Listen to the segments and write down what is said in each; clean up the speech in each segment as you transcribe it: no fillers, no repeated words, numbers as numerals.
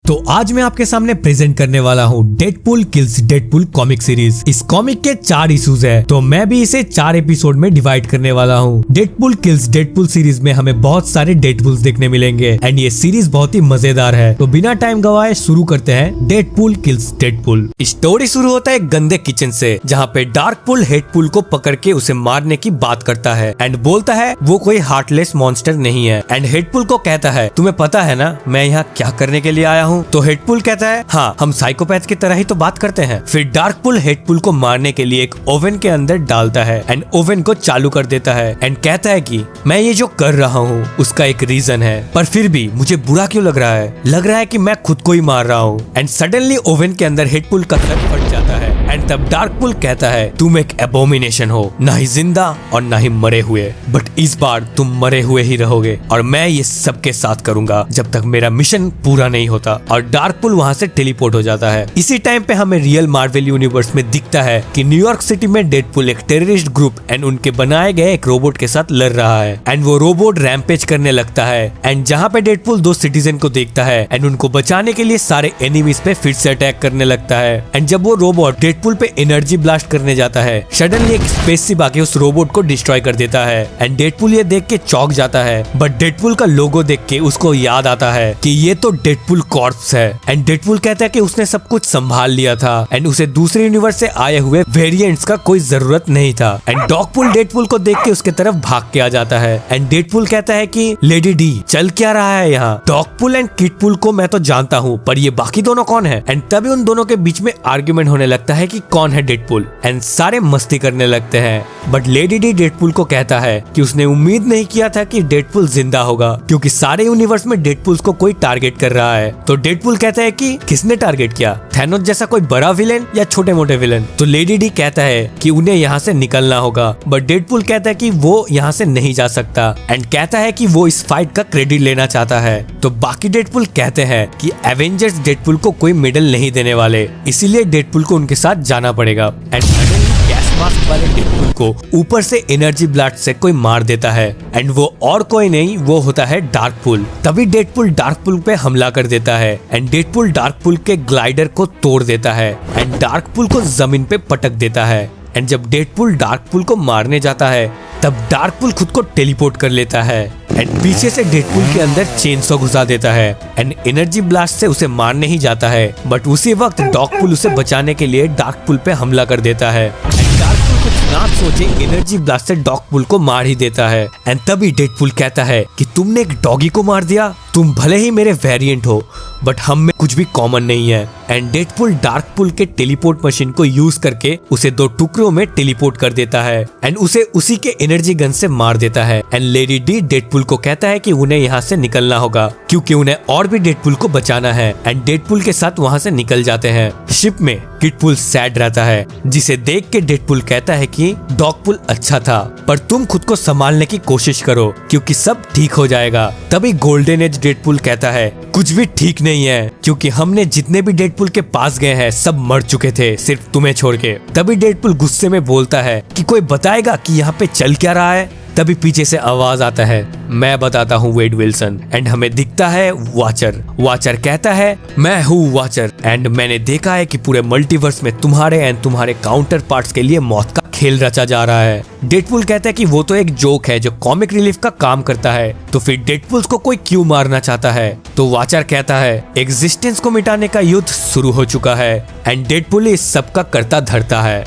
तो आज मैं आपके सामने प्रेजेंट करने वाला हूँ Deadpool kills Deadpool comic series. इस कॉमिक के 4 इश्यूज है, तो मैं भी इसे 4 एपिसोड में डिवाइड करने वाला हूँ। डेडपूल किल्स डेडपूल सीरीज में हमें बहुत सारे डेडपूल्स देखने मिलेंगे एंड ये सीरीज बहुत ही मजेदार है। तो बिना टाइम गवाए शुरू करते हैं डेडपूल किल्स डेडपूल। स्टोरी शुरू होता है गंदे किचन से, जहाँ पे डार्कपूल हेडपूल को पकड़ के उसे मारने की बात करता है एंड बोलता है वो कोई हार्टलेस मॉन्स्टर नहीं है। एंड हेडपूल को कहता है तुम्हें पता है ना मैं यहाँ क्या करने के लिए आया हूँ। तो हेडपूल कहता है हाँ हम साइकोपैथ की तरह ही तो बात करते हैं। फिर डार्कपूल हेडपूल को मारने के लिए एक ओवन के अंदर डालता है एंड ओवन को चालू कर देता है एंड कहता है कि मैं ये जो कर रहा हूँ उसका एक रीजन है, पर फिर भी मुझे बुरा क्यों लग रहा है कि मैं खुद को ही मार रहा हूँ। एंड सडनली ओवन के अंदर हेडपूल का सर फट जाता है एंड तब डार्कपूल कहता है तुम एक एबोमिनेशन हो, ना ही जिंदा और ना ही मरे हुए, बट इस बार तुम मरे हुए ही रहोगे और मैं ये सबके साथ करूंगा जब तक मेरा मिशन पूरा नहीं होता। और डार्कपूल वहाँ से टेलीपोर्ट हो जाता है। इसी टाइम पे हमें रियल मार्वल यूनिवर्स में दिखता है कि न्यूयॉर्क सिटी में डेडपूल एक टेररिस्ट ग्रुप एंड उनके बनाए गए एक रोबोट के साथ लड़ रहा है एंड वो रोबोट रैम्पेज करने लगता है। एंड जहाँ पे डेडपूल 2 सिटीजन को देखता है एंड उनको बचाने के लिए सारे एनिमीज पे फिर से अटैक करने लगता है। एंड जब वो रोबोट डेडपूल पे एनर्जी ब्लास्ट करने जाता है, सडनली एक स्पेसशिप आके उस रोबोट को डिस्ट्रॉय कर देता है एंड डेडपूल ये देख के चौंक जाता है। बट डेडपूल का लोगो देख के उसको याद आता है कि ये तो डेडपूल कॉर्प्स है एंड डेडपूल कहता है कि उसने सब कुछ संभाल लिया था एंड उसे दूसरे यूनिवर्स से आए हुए वेरिएंट्स का कोई जरूरत नहीं था। एंड डॉगपूल डेडपूल को देख के उसके तरफ भाग के आ जाता है एंड डेडपूल कहता है कि लेडी डी चल क्या रहा है यहाँ। डॉगपूल एंड किडपूल को मैं तो जानता हूँ, पर ये बाकी दोनों कौन है। एंड तभी उन दोनों के बीच में आर्ग्यूमेंट होने लगता है कि कौन है डेडपूल एंड सारे मस्ती करने लगते हैं। बट लेडी डी डेडपूल को कहता है कि उसने उम्मीद नहीं किया था कि डेडपूल जिंदा होगा, क्योंकि सारे यूनिवर्स में डेडपूल को कोई टारगेट कर रहा है। तो डेडपूल कहता है कि किसने टारगेट किया, थैनोस जैसा कोई बड़ा विलेन या छोटे मोटे विलेन। तो लेडी डी कहता है कि उन्हें यहाँ से निकलना होगा, बट डेडपूल कहता है कि वो यहाँ से नहीं जा सकता एंड कहता है कि वो इस फाइट का क्रेडिट लेना चाहता है। तो बाकी डेडपूल कहते हैं कि एवेंजर्स डेडपूल को कोई मेडल नहीं देने वाले, इसीलिए डेडपूल को उनके साथ जाना पड़ेगा। एंड गैस मास्क वाले डेडपूल को ऊपर से एनर्जी ब्लास्ट से कोई मार देता है एंड वो और कोई नहीं, वो होता है डार्कपूल। तभी डेडपूल डार्कपूल पे हमला कर देता है एंड डेडपूल डार्कपूल के ग्लाइडर को तोड़ देता है एंड डार्कपूल को जमीन पे पटक देता है। एंड जब डेडपूल डार्कपूल को मारने जाता है तब डार्कपूल खुद को टेलीपोर्ट कर लेता है एंड पीछे से डेडपूल के अंदर चेनसॉ घुसा देता है एंड एनर्जी ब्लास्ट से उसे मारने ही जाता है, बट उसी वक्त डॉगपूल उसे बचाने के लिए डार्कपूल पे हमला कर देता है। डार्कपूल कुछ ना सोचे एनर्जी ब्लास्ट से डॉगपूल को मार ही देता है एंड तभी डेडपूल कहता है कि तुमने एक डॉगी को मार दिया, तुम भले ही मेरे वेरिएंट हो बट हम में कुछ भी कॉमन नहीं है। एंड डेडपूल डार्कपूल के टेलीपोर्ट मशीन को यूज करके उसे 2 टुकड़ों में टेलीपोर्ट कर देता है एंड उसे उसी के एनर्जी गन से मार देता है। एंड लेडी डी डेडपूल को कहता है कि उन्हें यहाँ से निकलना होगा, क्योंकि उन्हें और भी डेडपूल को बचाना है। एंड डेडपूल के साथ वहाँ से निकल जाते हैं। शिप में किडपूल सैड रहता है, जिसे देख के डेडपूल कहता है कि डॉगपूल अच्छा था, पर तुम खुद को संभालने की कोशिश करो क्योंकि सब ठीक हो जाएगा। तभी गोल्डन एज डेडपूल कहता है कुछ भी ठीक नहीं है, क्योंकि हमने जितने भी डेडपूल के पास गए हैं सब मर चुके थे सिर्फ तुम्हें छोड़ के। तभी डेडपूल गुस्से में बोलता है कि कोई बताएगा कि यहाँ पे चल क्या रहा है। तभी पीछे से आवाज आता है मैं बताता हूँ वेड विल्सन एंड हमें दिखता है वाचर। वाचर कहता है मैं हूँ वाचर एंड मैंने देखा है कि पूरे मल्टीवर्स में तुम्हारे एंड तुम्हारे काउंटर पार्ट्स के लिए मौत का खेल रचा जा रहा है। डेडपूल कहता है कि वो तो एक जोक है जो कॉमिक रिलीफ का काम करता है, तो फिर डेडपूल को कोई क्यों मारना चाहता है। तो वाचर कहता है एग्जिस्टेंस को मिटाने का युद्ध शुरू हो चुका है एंड डेडपूल इस सब का करता धरता है।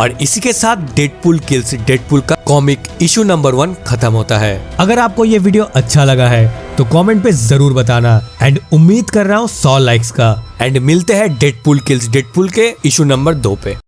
और इसी के साथ डेडपूल किल्स डेडपूल का कॉमिक इशू नंबर 1 खत्म होता है। अगर आपको ये वीडियो अच्छा लगा है तो कमेंट पे जरूर बताना एंड उम्मीद कर रहा हूँ 100 लाइक्स का। एंड मिलते हैं डेडपूल किल्स डेडपूल के इशू नंबर 2 पे।